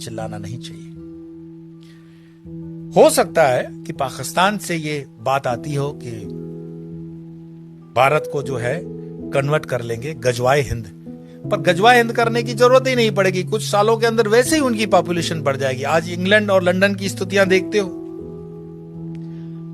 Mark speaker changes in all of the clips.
Speaker 1: चिल्लाना नहीं चाहिए। हो सकता है कि पाकिस्तान से ये बात आती हो कि भारत को जो है कन्वर्ट कर लेंगे गजवाए हिंद, पर गजवाए हिंद करने की जरूरत ही नहीं पड़ेगी। कुछ सालों के अंदर वैसे ही उनकी पॉपुलेशन बढ़ जाएगी। आज इंग्लैंड और लंदन की स्थितियां देखते हो,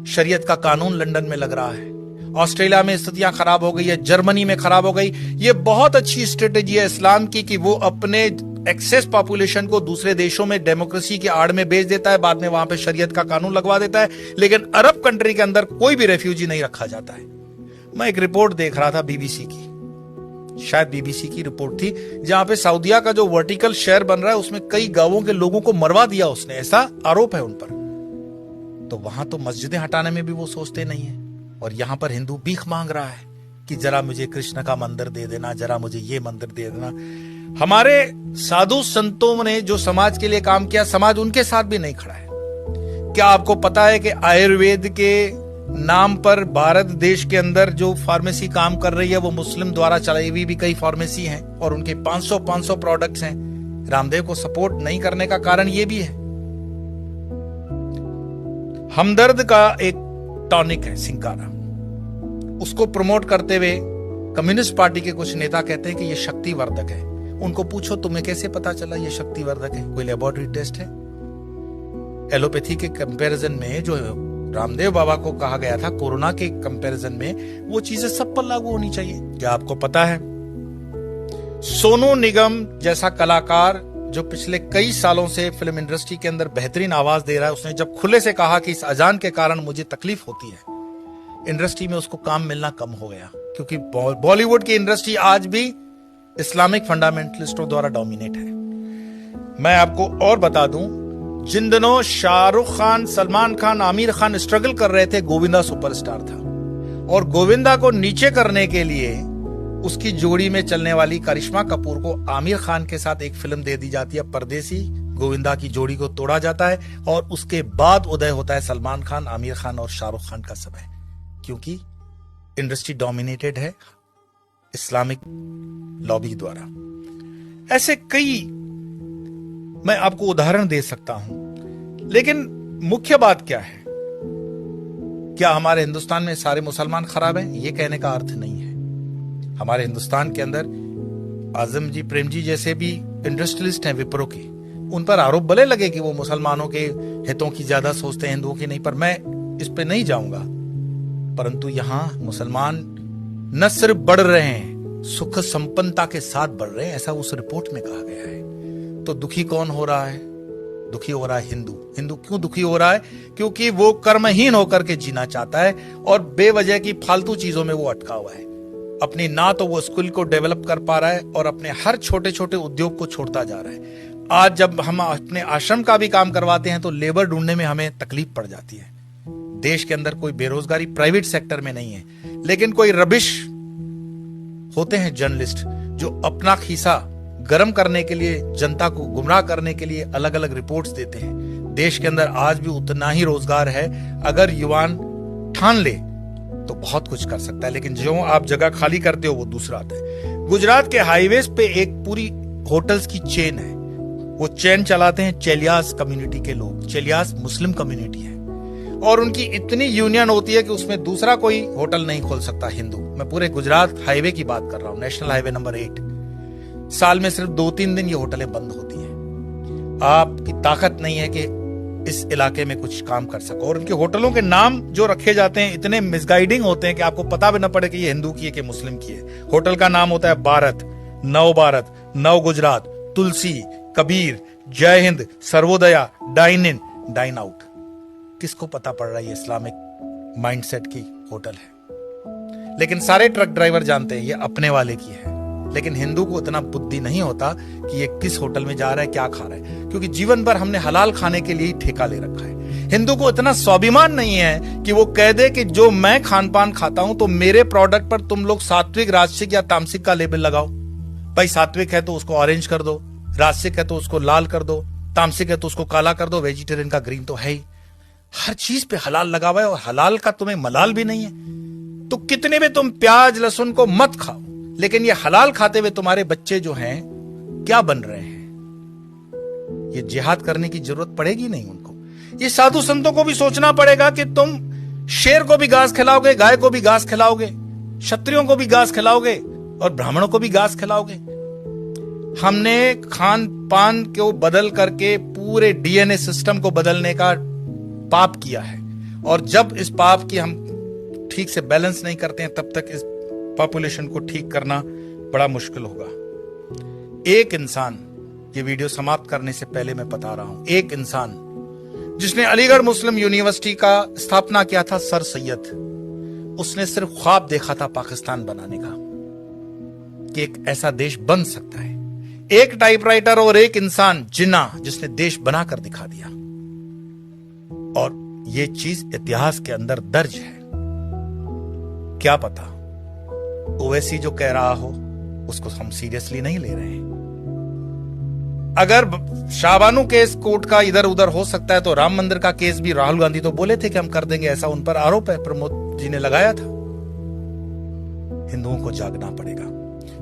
Speaker 1: शरीयत का कानून लंदन में लग रहा है, ऑस्ट्रेलिया में स्थितियां खराब हो गई है, जर्मनी में खराब हो गई। ये बहुत अच्छी स्ट्रेटेजी है इस्लाम की कि वो अपने एक्सेस पॉपुलेशन को दूसरे देशों में डेमोक्रेसी की आड़ में भेज देता है, बाद में वहां पे शरीयत का कानून लगवा देता है, लेकिन अरब कंट्री के अंदर कोई भी रेफ्यूजी नहीं रखा जाता है। मैं एक रिपोर्ट देख रहा था बीबीसी की, शायद बीबीसी की रिपोर्ट थी, जहां पे सऊदीया का जो वर्टिकल शहर बन रहा है उसमें कई गांवों के लोगों को मरवा दिया उसने, ऐसा आरोप है उन पर। तो वहां तो मस्जिदें हटाने में भी वो सोचते नहीं है, और यहां पर हिंदू भीख मांग रहा है कि जरा मुझे कृष्ण का मंदिर दे देना, जरा मुझे ये मंदिर दे देना। हमारे साधु संतों ने जो समाज के लिए काम किया, समाज उनके साथ भी नहीं खड़ा है। क्या आपको पता है कि आयुर्वेद के नाम पर भारत देश के अंदर जो फार्मेसी काम कर रही है वो मुस्लिम द्वारा चलाई हुई भी कई फार्मेसी हैं, और उनके 500 प्रोडक्ट्स हैं। रामदेव को सपोर्ट नहीं करने का कारण ये भी है। हमदर्द का एक टॉनिक है सिंकारा, उसको प्रमोट करते हुए कम्युनिस्ट पार्टी के कुछ नेता कहते हैं कि ये शक्तिवर्धक है। उनको पूछो तुम्हें कैसे पता चला ये शक्तिवर्धक है, कोई लेबोरेटरी टेस्ट है? एलोपैथी के कंपैरिजन में जो रामदेव बाबा को कहा गया था कोरोना के कंपैरिजन में, वो चीजें सब पर लागू होनी चाहिए। क्या आपको पता है सोनू निगम जैसा कलाकार जो पिछले कई सालों से फिल्म इंडस्ट्री के अंदर बेहतरीन आवाज दे रहा है, उसने जब खुले से कहा कि इस अजान के कारण मुझे तकलीफ होती है, इंडस्ट्री में उसको काम मिलना कम हो गया, क्योंकि बॉलीवुड की इंडस्ट्री आज भी इस्लामिक फंडामेंटलिस्टों द्वारा डोमिनेट है। मैं आपको और बता दूं, जिन दिनों शाहरुख खान, सलमान खान, आमिर खान स्ट्रगल कर रहे थे, गोविंदा सुपरस्टार था, और गोविंदा को नीचे करने के लिए उसकी जोड़ी में चलने वाली करिश्मा कपूर को आमिर खान के साथ एक फिल्म दे दी जाती है परदेसी। गोविंदा की जोड़ी को तोड़ा जाता है, और उसके बाद उदय होता है सलमान खान, आमिर खान और शाहरुख खान का समय, क्योंकि इंडस्ट्री डोमिनेटेड है इस्लामिक लॉबी द्वारा। ऐसे कई मैं आपको उदाहरण दे सकता हूं, लेकिन मुख्य बात क्या है? क्या हमारे हिंदुस्तान में सारे मुसलमान खराब हैं? ये कहने का अर्थ नहीं है। हमारे हिंदुस्तान के अंदर आजम जी, प्रेम जी जैसे भी इंडस्ट्रियलिस्ट हैं विप्रो के, उन पर आरोप भले लगे कि वो मुसलमानों के हितों की ज्यादा सोचते हैं, हिंदुओं की नहीं, पर मैं इस पे नहीं जाऊंगा। परंतु यहां मुसलमान न सिर्फ बढ़ रहे हैं, सुख संपन्नता के साथ बढ़ रहे हैं, ऐसा उस रिपोर्ट में कहा गया है। तो दुखी कौन हो रहा है? दुखी हो रहा है हिंदू। हिंदू क्यों दुखी हो रहा है? क्योंकि वो कर्महीन होकर के जीना चाहता है, और बेवजह की फालतू चीजों में वो अटका हुआ है। अपनी ना तो वो स्किल को डेवलप कर पा रहा है, और अपने हर छोटे छोटे उद्योग को छोड़ता जा रहा है। आज जब हम अपने आश्रम का भी काम करवाते हैं तो लेबर ढूंढने में हमें तकलीफ पड़ जाती है। देश के अंदर कोई बेरोजगारी प्राइवेट सेक्टर में नहीं है, लेकिन कोई रबिश होते हैं जर्नलिस्ट जो अपना खीसा गर्म करने के लिए, जनता को गुमराह करने के लिए अलग अलग रिपोर्ट्स देते हैं। देश के अंदर आज भी उतना ही रोजगार है, अगर युवान ठान ले तो बहुत कुछ कर सकता है, लेकिन जो आप जगह खाली करते हो वो दूसरा आता है। गुजरात के हाईवेज पे एक पूरी होटल्स की चेन है, वो चेन चलाते हैं चेलियास कम्युनिटी के लोग। चेलियास मुस्लिम कम्युनिटी है, और उनकी इतनी यूनियन होती है कि उसमें दूसरा कोई होटल नहीं खोल सकता हिंदू। मैं पूरे गुजरात हाईवे की बात कर रहा हूं, नेशनल हाईवे नंबर 8। साल में सिर्फ 2-3 दिन ये होटलें बंद होती हैं। आपकी ताकत नहीं है कि इस इलाके में कुछ काम कर सको, और उनके होटलों के नाम जो रखे जाते हैं इतने मिसगाइडिंग होते हैं कि आपको पता भी न पड़े कि ये हिंदू की है कि मुस्लिम की है। होटल का नाम होता है भारत, नव Gujarat, Tulsi, Kabir, Jai Hind, Sarvodaya, dine in, dine out. किसको पता पड़ रहा है ये इस्लामिक माइंडसेट की होटल है? लेकिन सारे ट्रक ड्राइवर जानते हैं ये अपने वाले की है। लेकिन हिंदू को इतना बुद्धि नहीं होता कि ये किस होटल में जा रहा है, क्या खा रहा है, क्योंकि जीवन भर हमने हलाल खाने के लिए ही ठेका ले रखा है। हिंदू को इतना स्वाभिमान नहीं है कि वो कह दे कि जो मैं खान पान खाता हूं तो मेरे प्रोडक्ट पर तुम लोग सात्विक, राजसिक या तामसिक का लेबल लगाओ। भाई सात्विक है तो उसको ऑरेंज कर दो, राजसिक है तो उसको लाल कर दो, तामसिक है तो उसको काला कर दो, वेजिटेरियन का ग्रीन तो है ही। हर चीज पे हलाल लगा हुआ है, और हलाल का तुम्हें मलाल भी नहीं है। तो कितने भी तुम प्याज लहसुन को मत खाओ, लेकिन ये हलाल खाते हुए तुम्हारे बच्चे जो हैं क्या बन रहे हैं? ये जिहाद करने की जरूरत पड़ेगी नहीं उनको। ये साधु संतों को भी सोचना पड़ेगा कि तुम शेर को भी घास खिलाओगे, गाय को भी घास खिलाओगे, क्षत्रियों को भी घास खिलाओगे और ब्राह्मणों को भी घास खिलाओगे। हमने खान पान को बदल करके पूरे डीएनए सिस्टम को बदलने का पाप किया है, और जब इस पाप की हम ठीक से बैलेंस नहीं करते हैं तब तक इस पॉपुलेशन को ठीक करना बड़ा मुश्किल होगा। एक इंसान, ये वीडियो समाप्त करने से पहले मैं बता रहा हूं, एक इंसान जिसने अलीगढ़ मुस्लिम यूनिवर्सिटी का स्थापना किया था, सर सैयद, उसने सिर्फ ख्वाब देखा था पाकिस्तान बनाने का, कि एक ऐसा देश बन सकता है। एक टाइपराइटर और एक इंसान जिन्ना जिसने देश बनाकर दिखा दिया, और ये चीज इतिहास के अंदर दर्ज है। क्या पता ओवैसी जो कह रहा हो उसको हम सीरियसली नहीं ले रहे हैं। अगर शाहबानू केस कोर्ट का इधर उधर हो सकता है तो राम मंदिर का केस भी राहुल गांधी तो बोले थे कि हम कर देंगे, ऐसा उन पर आरोप है, प्रमोद जी ने लगाया था। हिंदुओं को जागना पड़ेगा।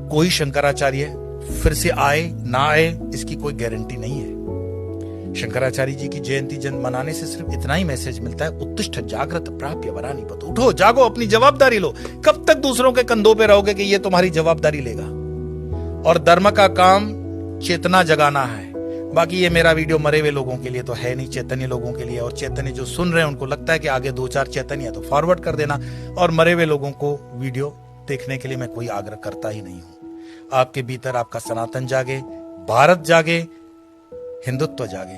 Speaker 1: कोई शंकराचार्य फिर से आए ना आए इसकी कोई गारंटी नहीं है। शंकराचार्य जी की जयंती जन्म मनाने से सिर्फ इतना ही मैसेज मिलता है, उत्तिष्ठ जागृत प्राप्य वरानि पत। उठो, जागो, अपनी जवाबदारी लो। कब तक दूसरों के कंधों पे रहोगे कि ये तुम्हारी जवाबदारी लेगा? और धर्म का काम चेतना जगाना है। बाकी ये मेरा वीडियो मरे हुए लोगों के लिए तो है नहीं, चैतन्य लोगों के लिए। और चैतन्य जो सुन रहे हैं उनको लगता है कि आगे 2-4 चैतन्य है तो फॉरवर्ड कर देना, और मरे हुए लोगों को वीडियो देखने के लिए मैं कोई आग्रह करता ही नहीं हूं। आपके भीतर आपका सनातन जागे, भारत जागे, हिंदुत्व जागे।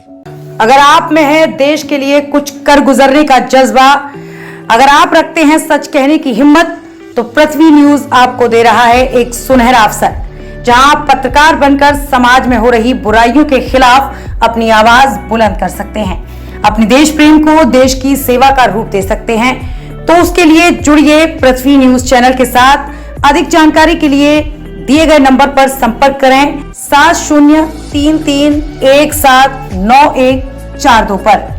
Speaker 2: अगर आप में है देश के लिए कुछ कर गुजरने का जज्बा, अगर आप रखते हैं सच कहने की हिम्मत, तो पृथ्वी न्यूज आपको दे रहा है एक सुनहरा अवसर, जहां आप पत्रकार बनकर समाज में हो रही बुराइयों के खिलाफ अपनी आवाज बुलंद कर सकते हैं, अपने देश प्रेम को देश की सेवा का रूप दे सकते हैं। तो उसके लिए जुड़िए पृथ्वी न्यूज चैनल के साथ। अधिक जानकारी के लिए दिए गए नंबर पर संपर्क करें 7033179142 पर।